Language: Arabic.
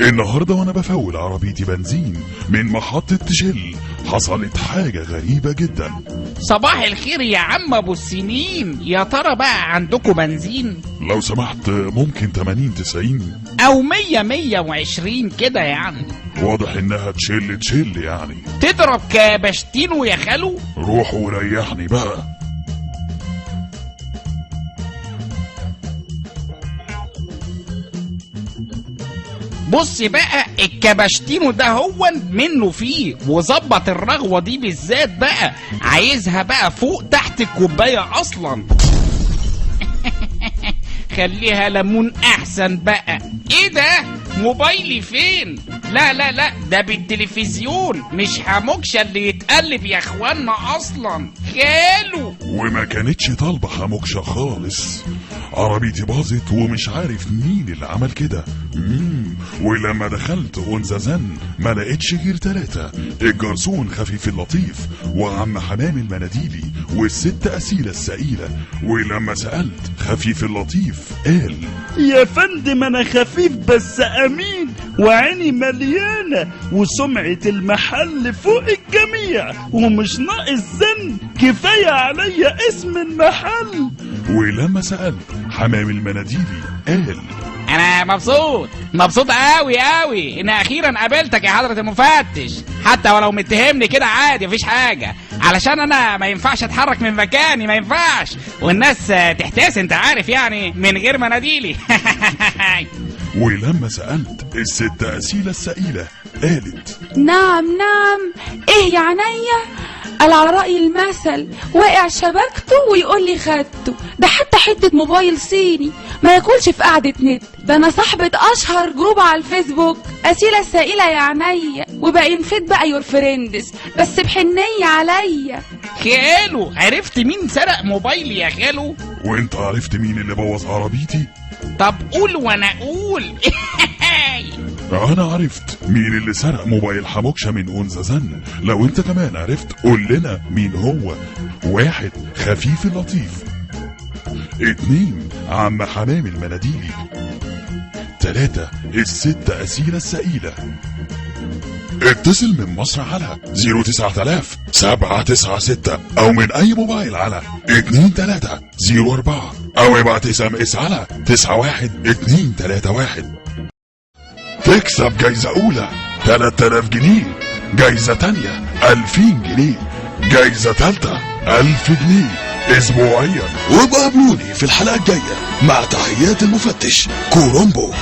النهارده وانا بفول عربيتي بنزين من محطة تشيل حصلت حاجة غريبة جدا. صباح الخير يا عم ابو السنين، يا ترى بقى عندكم بنزين؟ لو سمحت ممكن 80-90 او 100-120 كده يعني. واضح انها تشيل يعني. تضرب كابشتينو يا خالو. روح وريحني بقى. بص بقى الكابشتينو ده هو منه فيه، وظبط الرغوة دي بالذات بقى، عايزها بقى فوق تحت الكوباية اصلا. خليها ليمون احسن بقى. ايه ده؟ موبايلي فين؟ لا لا لا، ده بالتلفزيون مش حموكشة اللي يتقلب يا اخوانا اصلا. خالو وما كانتش طالبة حموكشة خالص، عربيتي باظت ومش عارف مين اللي عمل كده. ولما دخلت انزازن ما لقيتش غير 3، الجرسون خفيف اللطيف وعم حمام المناديلي والست أسيلة السئيلة. ولما سألت خفيف اللطيف قال: يا فندم انا خفيف بس امين وعيني مليانة وسمعة المحل فوق الجميع ومش ناقص زن، كفاية عليا اسم المحل. ولما سألت حمام المناديلي قال: انا مبسوط قوي ان اخيرا قابلتك يا حضرة المفتش، حتى ولو متهمني كده عادي مفيش حاجة، علشان انا ما ينفعش اتحرك من مكاني، ما ينفعش، والناس تحتاس انت عارف يعني من غير مناديلي. ولما سألت الست أسيلة السئيلة قالت: نعم ايه يا عينيا، قال على رأي المثل واقع شبكته ويقول لي خدته، ده حتى حتة موبايل صيني ما ياكلش في قعدة نت، ده انا صاحبة اشهر جروب على الفيسبوك أسيلة السائلة يا عينيا، وبقى نفيد بقى يور فريندز بس بحنية عليا. خالو عرفت مين سرق موبايلي يا خالو؟ وانت عرفت مين اللي بوظ عربيتي؟ طب قول وانا اقول. انا عرفت مين اللي سرق موبايل حموكشة من انزازن، لو انت كمان عرفت قول لنا مين هو. 1 خفيف اللطيف، 2 عم حمام المناديلي، 3 الست أسيلة السئيلة. اتصل من مصر على 09000-796 او من اي موبايل على 2304 او ابعت SMS على 91231. تكسب جايزة اولى 3000 جنيه، جايزة تانية 2000 جنيه، جايزة تالتة 1000 جنيه اسبوعيا. وبقابلوني في الحلقة الجاية مع تحيات المفتش كورومبو.